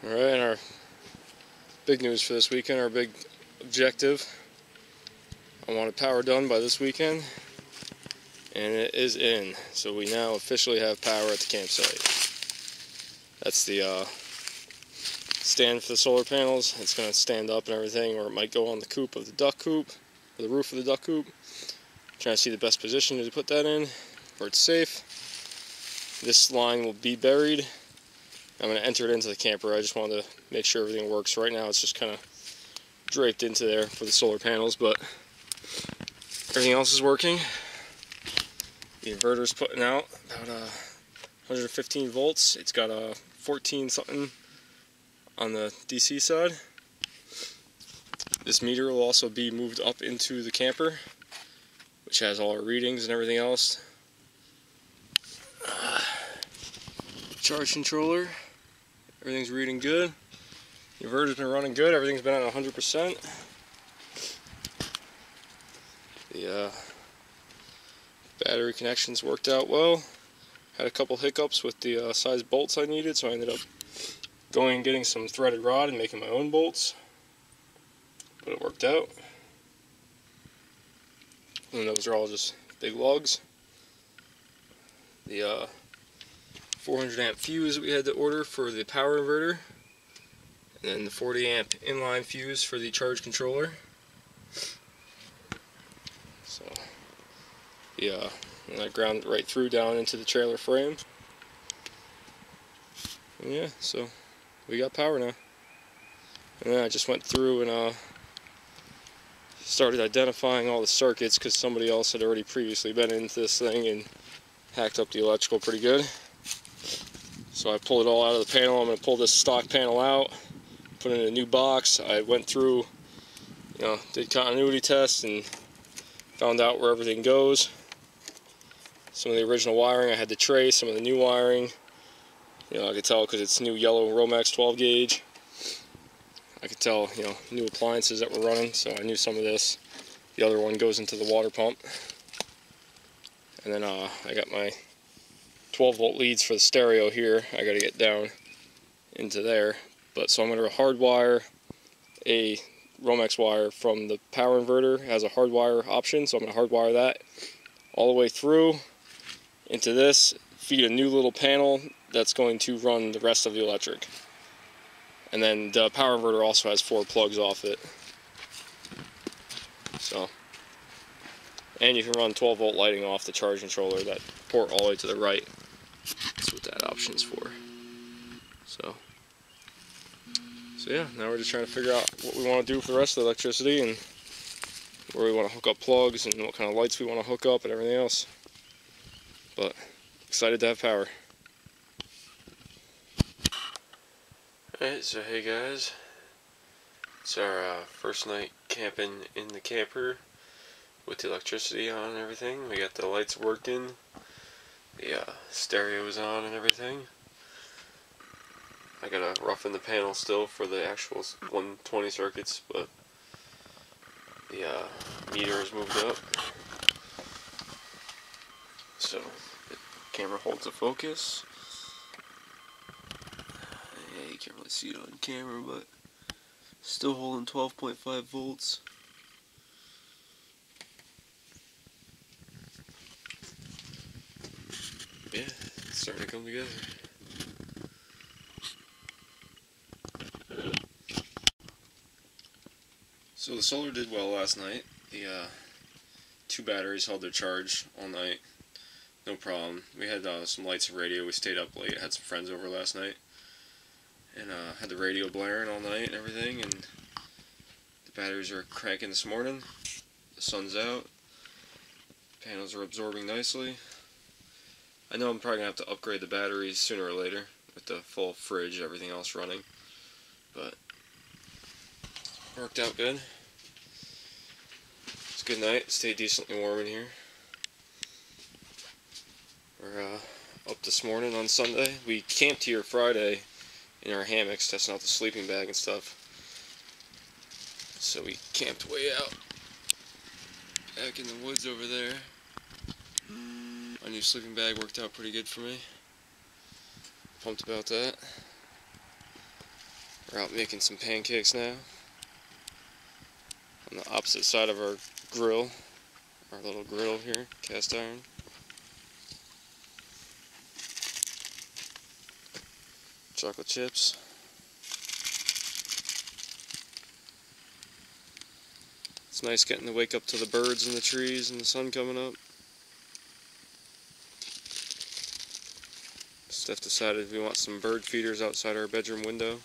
Alright, our big news for this weekend, our big objective. I wanted power done by this weekend, and it is in. So we now officially have power at the campsite. That's the stand for the solar panels. It's going to stand up and everything, or it might go on the coop of the duck coop, or the roof of the duck coop. Trying to see the best position to put that in, where it's safe. This line will be buried. I'm going to enter it into the camper. I just wanted to make sure everything works. Right now it's just kind of draped into there for the solar panels, but everything else is working. The inverter's putting out about 115 volts. It's got a 14 something on the DC side. This meter will also be moved up into the camper, which has all our readings and everything else. Charge controller. Everything's reading good. The inverter's been running good. Everything's been at 100%. The battery connections worked out well. Had a couple hiccups with the size bolts I needed, so I ended up going and getting some threaded rod and making my own bolts. But it worked out. And those are all just big lugs. The 400 amp fuse that we had to order for the power inverter, and then the 40 amp inline fuse for the charge controller. So yeah, and I ground it right through down into the trailer frame. And yeah, so we got power now. And then I just went through and started identifying all the circuits, because somebody else had already previously been into this thing and hacked up the electrical pretty good. So I pulled it all out of the panel. I'm going to pull this stock panel out, put it in a new box. I went through, did continuity tests and found out where everything goes. Some of the original wiring I had to trace, some of the new wiring, I could tell because it's new yellow Romex 12 gauge. I could tell, new appliances that were running, so I knew some of this. The other one goes into the water pump. And then I got my 12 volt leads for the stereo here. I got to get down into there. But so I'm going to hardwire a Romex wire from the power inverter. It has a hardwire option, so I'm going to hardwire that all the way through into this, feed a new little panel that's going to run the rest of the electric. And then the power inverter also has 4 plugs off it. So, and you can run 12 volt lighting off the charge controller, that port all the way to the right. That's what that option's for. So yeah, now we're just trying to figure out what we want to do for the rest of the electricity, and where we want to hook up plugs, and what kind of lights we want to hook up, and everything else. But excited to have power. Alright, so hey guys, it's our first night camping in the camper with the electricity on and everything. We got the lights working, the stereo is on and everything. I gotta roughen the panel still for the actual 120 circuits, but the meter is moved up, so the camera holds the focus. Yeah, you can't really see it on camera, but still holding 12.5 volts. Yeah, it's starting to come together. So the solar did well last night. The 2 batteries held their charge all night, no problem. We had some lights and radio. We stayed up late, had some friends over last night, and had the radio blaring all night and everything, and the batteries are cranking this morning. The sun's out. The panels are absorbing nicely. I know I'm probably going to have to upgrade the batteries sooner or later with the full fridge, everything else running, but worked out good. It's a good night. Stayed decently warm in here. We're up this morning on Sunday. We camped here Friday in our hammocks, testing out the sleeping bag and stuff. So we camped way out back in the woods over there. My new sleeping bag worked out pretty good for me. Pumped about that. We're out making some pancakes now on the opposite side of our grill, our little grill here, cast iron. Chocolate chips. It's nice getting to wake up to the birds and the trees and the sun coming up. Steph decided we want some bird feeders outside our bedroom window.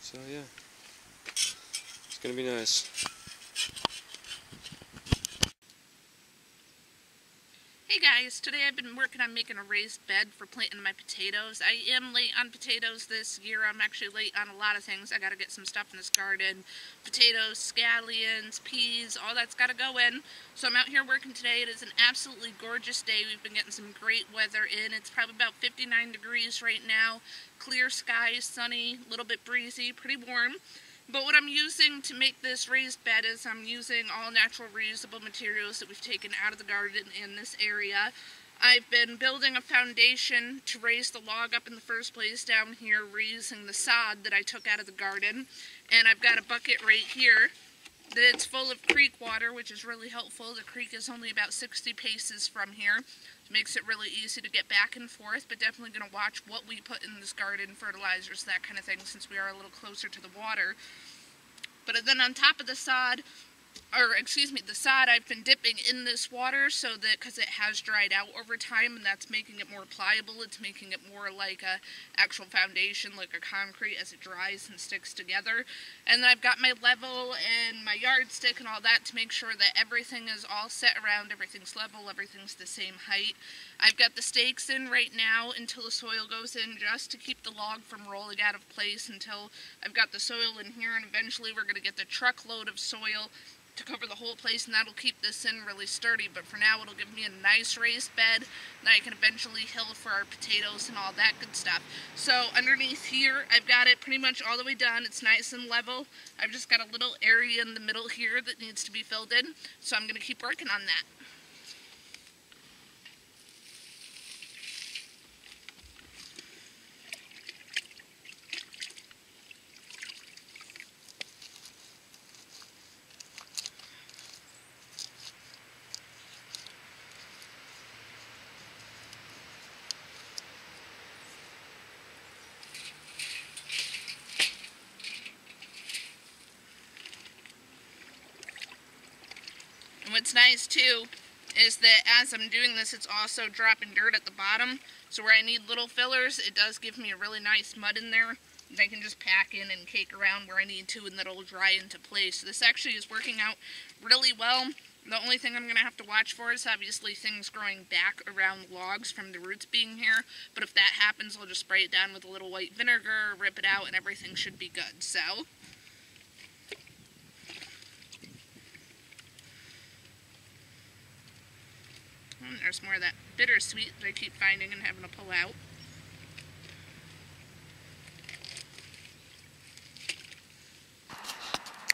So yeah, it's gonna be nice. Hey guys, today I've been working on making a raised bed for planting my potatoes. I am late on potatoes this year. I'm actually late on a lot of things. I gotta get some stuff in this garden. Potatoes, scallions, peas, all that's gotta go in. So I'm out here working today. It is an absolutely gorgeous day. We've been getting some great weather in. It's probably about 59 degrees right now. Clear skies, sunny, a little bit breezy, pretty warm. But what I'm using to make this raised bed is I'm using all natural reusable materials that we've taken out of the garden in this area. I've been building a foundation to raise the log up in the first place down here, reusing the sod that I took out of the garden. And I've got a bucket right here that's full of creek water, which is really helpful. The creek is only about 60 paces from here. It makes it really easy to get back and forth, but definitely going to watch what we put in this garden, fertilizers, that kind of thing, since we are a little closer to the water. But then on top of the sod, the sod I've been dipping in this water so that, because it has dried out over time, and that's making it more pliable. It's making it more like a actual foundation, like a concrete, as it dries and sticks together. And then I've got my level and my yardstick and all that to make sure that everything is all set around, everything's level, everything's the same height. I've got the stakes in right now until the soil goes in, just to keep the log from rolling out of place until I've got the soil in here, and eventually we're going to get the truckload of soil to cover the whole place, and that'll keep this in really sturdy. But for now, it'll give me a nice raised bed that I can eventually hill for our potatoes and all that good stuff. So underneath here, I've got it pretty much all the way done. It's nice and level. I've just got a little area in the middle here that needs to be filled in, so I'm going to keep working on that. And what's nice too is that as I'm doing this, it's also dropping dirt at the bottom. So where I need little fillers, it does give me a really nice mud in there that I can just pack in and cake around where I need to, and that'll dry into place. So this actually is working out really well. The only thing I'm going to have to watch for is obviously things growing back around logs from the roots being here. But if that happens, I'll just spray it down with a little white vinegar, rip it out, and everything should be good. So and there's more of that bittersweet that I keep finding and having to pull out.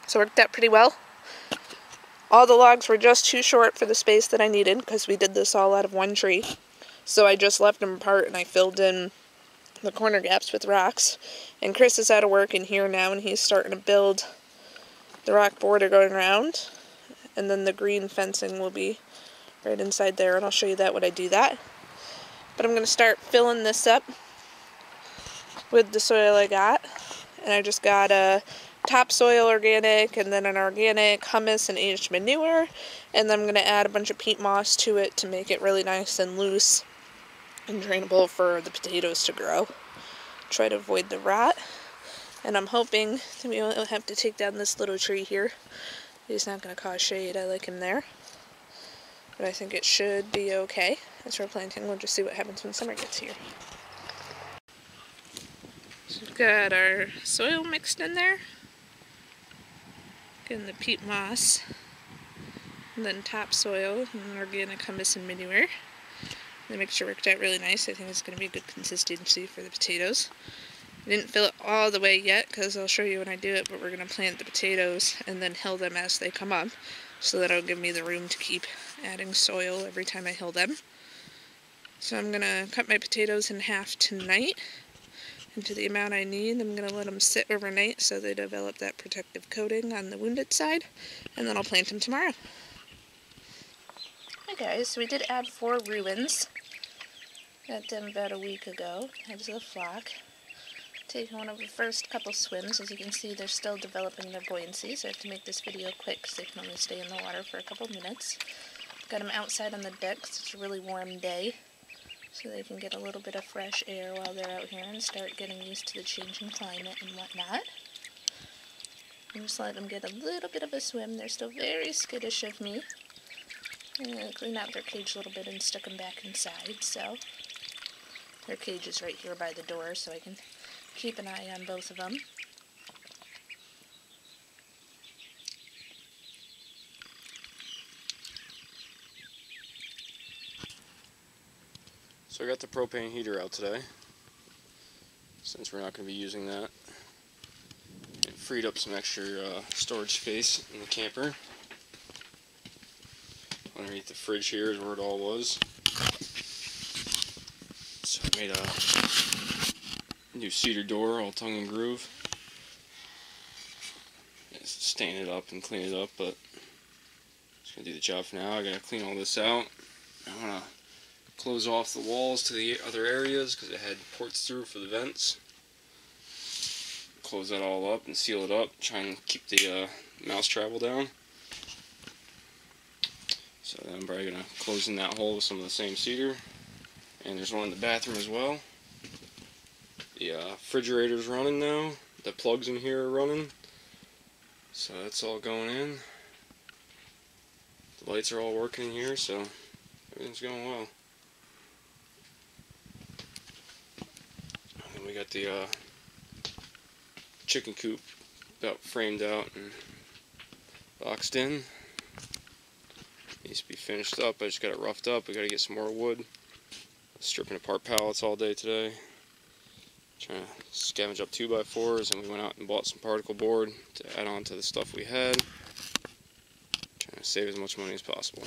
So it worked out pretty well. All the logs were just too short for the space that I needed, because we did this all out of one tree. So I just left them apart and I filled in the corner gaps with rocks. And Chris is out of work in here now, and he's starting to build the rock border going around. And then the green fencing will be right inside there, and I'll show you that when I do that. But I'm going to start filling this up with the soil I got. And I just got a topsoil organic, and then an organic humus and aged manure. And then I'm going to add a bunch of peat moss to it to make it really nice and loose and drainable for the potatoes to grow. Try to avoid the rot. And I'm hoping that we won't have to take down this little tree here. He's not going to cause shade. I like him there. But I think it should be okay. As we're planting, we'll just see what happens when summer gets here. So we've got our soil mixed in there. Getting the peat moss. And then topsoil and organic humus and manure. The mixture worked out really nice. I think it's going to be a good consistency for the potatoes. I didn't fill it all the way yet, because I'll show you when I do it, but we're going to plant the potatoes and then hill them as they come up. So that'll give me the room to keep adding soil every time I hill them. So I'm going to cut my potatoes in half tonight into the amount I need. I'm going to let them sit overnight so they develop that protective coating on the wounded side, and then I'll plant them tomorrow. Hi guys, so we did add 4 Rubens. Got them about a week ago. Heads of the flock. Taking one of the first couple swims. As you can see, they're still developing their buoyancy, so I have to make this video quick because they can only stay in the water for a couple minutes. Got them outside on the deck because it's a really warm day, so they can get a little bit of fresh air while they're out here and start getting used to the changing climate and whatnot. I'm just letting them get a little bit of a swim. They're still very skittish of me. I'm going to clean out their cage a little bit and stick them back inside, so their cage is right here by the door, so I can keep an eye on both of them. So I got the propane heater out today, since we're not going to be using that. It freed up some extra storage space in the camper. Underneath the fridge here is where it all was. So I made a new cedar door, all tongue and groove. Just stain it up and clean it up, but just gonna do the job for now. I gotta clean all this out. I wanna close off the walls to the other areas because it had ports through for the vents. Close that all up and seal it up. Try and keep the mouse travel down. So then I'm probably gonna close in that hole with some of the same cedar. And there's one in the bathroom as well. The refrigerator's running now. The plugs in here are running. So that's all going in. The lights are all working in here, so everything's going well. And we got the chicken coop about framed out and boxed in. Needs to be finished up. I just got it roughed up. We got to get some more wood. Stripping apart pallets all day today. Trying to scavenge up 2x4s, and we went out and bought some particle board to add on to the stuff we had. Trying to save as much money as possible.